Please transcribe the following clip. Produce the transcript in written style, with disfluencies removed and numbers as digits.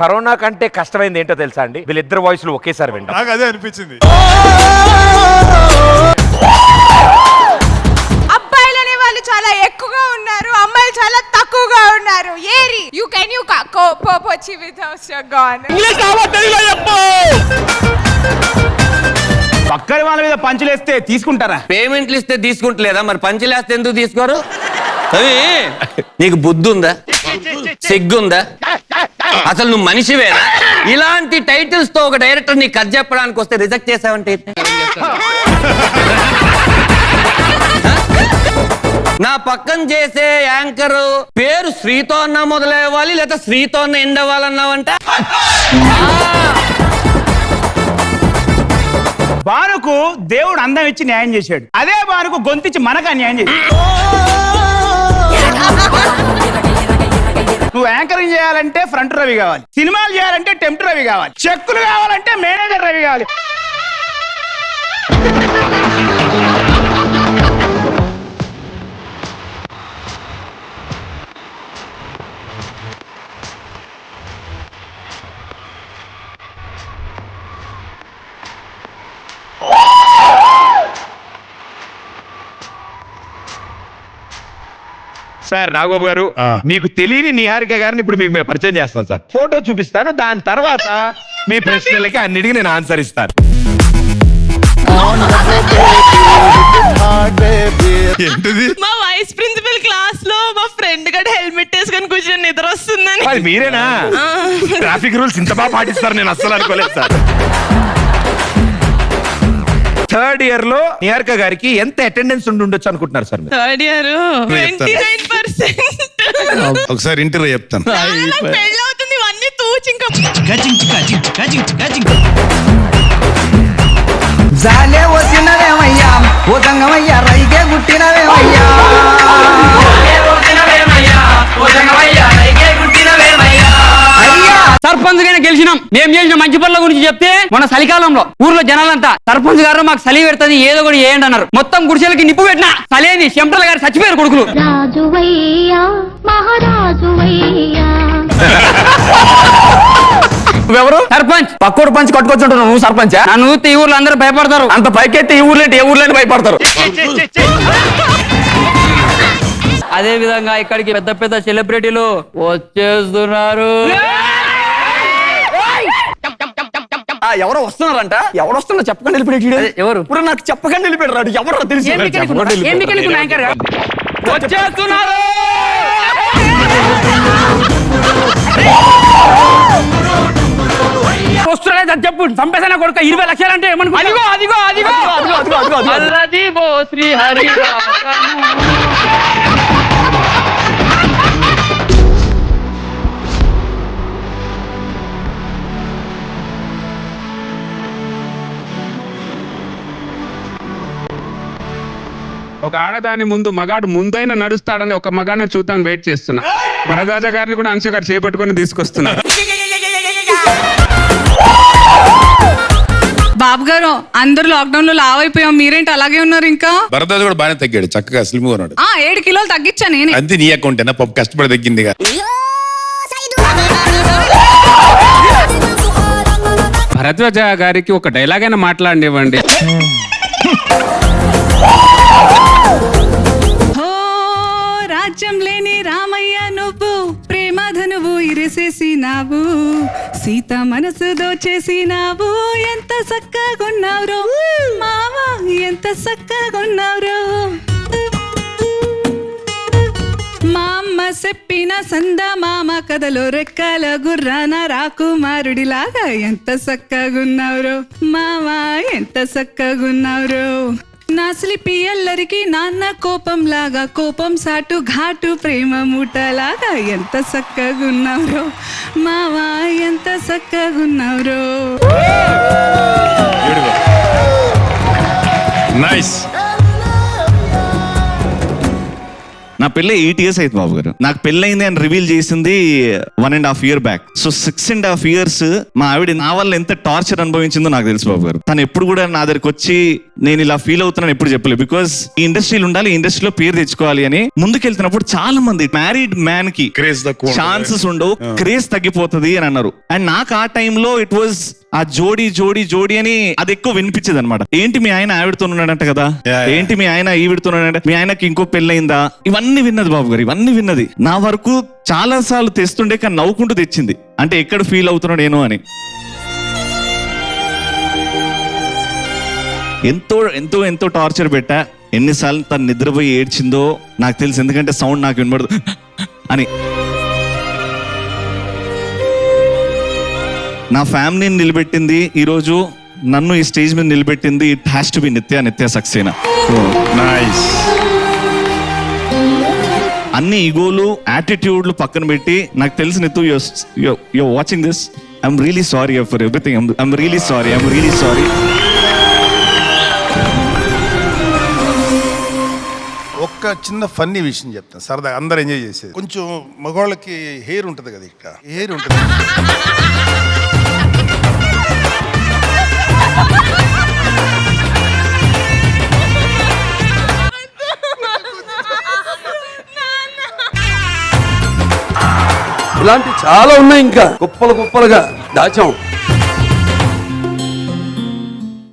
Corona కంటే కష్టమైంది ఏంటో తెలుసా అండి? వీళ్ళిద్దరు వాయిస్లు ఒకేసారి వింటాం. నాకు అదే అనిపించింది. అబ్బాయిలనే వాళ్ళు చాలా ఎక్కువగా ఉన్నారు, అమ్మాయిలు చాలా తక్కువగా ఉన్నారు. ఏరి యు కెన్ యు పోపోచి వితౌట్ గాన్ ఇంగ్లీష్ రావట్లేదు చెప్పు. పక్కన వాళ్ళ మీద పంచులేస్తే తీసుకుంటారా? పేమెంట్లు ఇస్తే తీసుకుంటలేదా? మరి పంచులేస్తే ఎందుకు తీసుకోరు? అవి నీకు బుద్ధి ఉందా? సిగ్గుందా? అసలు నువ్వు మనిషివేనా? ఇలాంటి టైటిల్స్ తో ఒక డైరెక్టర్ నీ కథ చెప్పడానికి వస్తే రిజెక్ట్ చేసావంటే నా పక్కన చేసే యాంకర్ పేరు శ్రీతో అన్నా మొదలవ్వాలి, లేదా శ్రీతో అన్న ఎండ్ అవ్వాలన్నావంట. బానుకు దేవుడు అందం ఇచ్చి న్యాయం చేశాడు, అదే బానుకు గొంతిచ్చి మనకు అన్యాయం చేశాడు. నువ్వు యాంకరింగ్ చేయాలంటే ఫ్రంట్ రవి కావాలి, సినిమాలు చేయాలంటే టెంప్ట్ రవి కావాలి, చెక్కులు కావాలంటే మేనేజర్ రవి కావాలి. సార్ నాగబాబు గారు, మీకు తెలియని నిహారిక గారిని ఇప్పుడు మీకు పరిచయం చేస్తాను సార్. ఫోటో చూపిస్తాను, దాని తర్వాత మీ ప్రశ్నలకి అన్నిటికీ నేను ఆన్సర్ ఇస్తాను. మా వైస్ ప్రిన్సిపల్ క్లాస్ లో మా ఫ్రెండ్ గడ హెల్మెట్ వేసుకొని కూర్చొని నిద్ర వస్తుందని. అది మీరేనా? ట్రాఫిక్ రూల్స్ ఇంత బాగా పాటిస్తారు నేను అస్సలు అనుకోలేదు సార్. థర్డ్ ఇయర్ లో నిహారిక గారికి ఎంత అటెండెన్స్ ఉండొచ్చు అనుకుంటున్నారు సార్? Third year 29%. ఒకసారి ఇంటర్వ్యూ చెప్తాను. పెళ్ళి అవుతుంది, ఇవన్నీ తూచి ఇంకా జాలే వచ్చినవేమయ్యా, ఓ గంగమయ్యా రైగే గుట్టినవేమయ్యా. సర్పంచ్ గానే గెలిచినాం. మేము చేసిన మంచి పనుల గురించి చెప్తే మన చలికాలంలో ఊర్లో జనాలంతా సర్పంచ్ గారు మాకు చలి పెడుతుంది, ఏదో కూడా చేయండి అన్నారు. మొత్తం గుడిసెలకి నిప్పు పెట్టినా చలేని చెంపల గారు చచ్చిపోయారు కొడుకులు. నువ్వెవరు? సర్పంచ్. పక్కూరు పంచి కట్టుకొచ్చుంటావు నువ్వు సర్పంచ్. నన్ను ఈ ఊర్లో అందరూ భయపడతారు. అంత పైకెత్తే ఈ ఊర్లేంటి ఏ ఊర్లేంటి భయపడతారు. అదే విధంగా ఇక్కడికి పెద్ద పెద్ద సెలబ్రిటీలు వచ్చేస్తున్నారు. ఎవరో వస్తున్నారంట. ఎవరు వస్తున్నా చెప్పకండి వెళ్ళిపోయాడు. ఎవరు? ఇప్పుడు నాకు చెప్పకండి వెళ్ళిపోయాడు. ఎవరో తెలిసి వచ్చేస్తున్నారు. వస్తున్నాయి చెప్పు. సంపేసన కొడుక 20 లక్షలు అంటే ఏమనుకో. అదిగో అదిగో అదిగో అదిగో శ్రీహరి. ఒక ఆడదాని ముందు మగాడు ముందైనా నడుస్తాడని ఒక మగానే చూద్దాం వెయిట్ చేస్తున్నా. వరదాజ గారిని కూడా అంశు గారు చేపట్టుకొని తీసుకొస్తున్నారు. బాబు గారు, అందరు లాక్డౌన్ లో లావ్ అయిపోయాం, మీరేంటి అలాగే ఉన్నారు? ఇంకా భరద్వాజ్ కూడా బాగానే తగ్గాడు, చక్కగా స్లిమ్ ఉన్నాడు. 7 కిలోలు తగ్గించా నేను. అంతే నీ అకౌంట్ అయినా పాప కష్టపడి తగ్గింది. భరద్వాజ గారికి ఒక డైలాగ్ అయినా మాట్లాడివ్వండి. రాజ్యం లేని రామయ్య నువ్వు, ప్రేమ ధనువు ఇరిసేసినావు, సీత మనసు దోచేసినావు, ఎంత చక్కగున్నావురో మావా, ఎంత చక్కగున్నావురో. మా అమ్మ చెప్పిన సందా మామ కథలో రెక్కల గుర్రాన రాకుమారుడిలాగా ఎంత చక్కగున్నావురో మావా, ఎంత చక్కగున్నావురో. నా స్లిపి ఎల్లరికి నాన్న కోపం లాగా, కోపం సాటు ఘాటు ప్రేమ మూటలాగా ఎంత చక్కగున్నావురో మావా, ఎంత చక్కగున్నావురో. నైస్. నా పెళ్ళి 8 years అయింది బాబు గారు. నాకు పెళ్ళయింది అని రివీల్ చేసింది 1.5 years బ్యాక్. సో 6.5 years మా ఆవిడ నా వల్ల ఎంత టార్చర్ అనుభవించిందో నాకు తెలుసు బాబు గారు. తను ఎప్పుడు కూడా నా దగ్గరికి వచ్చి నేను ఇలా ఫీల్ అవుతున్నాను ఎప్పుడు చెప్పలేదు. బికాస్ ఈ ఇండస్ట్రీలో ఉండాలి, ఈ ఇండస్ట్రీలో పేరు తెచ్చుకోవాలి అని ముందుకెళ్తున్నప్పుడు చాలా మంది మ్యారీడ్ మ్యాన్ కి Craze తక్కువ ఉంటుంది. ఛాన్సెస్ ఉండవు, క్రేజ్ తగ్గిపోతుంది అని అన్నారు. అండ్ నాకు ఆ టైంలో ఇట్ వాజ్ ఆ జోడీ జోడీ జోడీ అని అది ఎక్కువ వినిపించేది అనమాట. ఏంటి మీ ఆయన ఆవిడతో ఉన్నాడంట కదా, ఏంటి మీ ఆయన ఈవిడతో ఉన్నాడంట, మీ ఆయనకి ఇంకో పెళ్ళయిందా, ఇవన్నీ విన్నది బాబు గారు, ఇవన్నీ విన్నది. నా వరకు చాలా సార్లు తెస్తుండే కానీ నవ్వుకుంటూ తెచ్చింది. అంటే ఎక్కడ ఫీల్ అవుతున్నాడు ఏనో అని. ఎంతో ఎంతో ఎంతో టార్చర్ పెట్టా. ఎన్నిసార్లు తను నిద్రపోయి ఏడ్చిందో నాకు తెలుసు, ఎందుకంటే సౌండ్ నాకు వినబడదు అని. నా ఫ్యామిలీని నిలబెట్టింది ఈరోజు, నన్ను ఈ స్టేజ్ మీద నిలబెట్టింది. ఇట్ హ్యాస్ టు బి నిత్య సక్సేనా. నైస్. అన్ని ఈగోలు యాటిట్యూడ్లు పక్కన పెట్టి నాకు తెలిసి Nithu you're watching this, I'm really sorry for everything. I'm really sorry. ఒక్క చిన్న ఫన్నీ విషయం చెప్తాను, సరదా అందరు ఎంజాయ్ చేసేది. కొంచెం మగవాళ్ళకి హెయిర్ ఉంటుంది కదా, ఇక్కడ హెయిర్ ఉంటుంది. ఇలాంటి చాలా ఉన్నాయి, ఇంకా కుప్పలుగా దాచాం.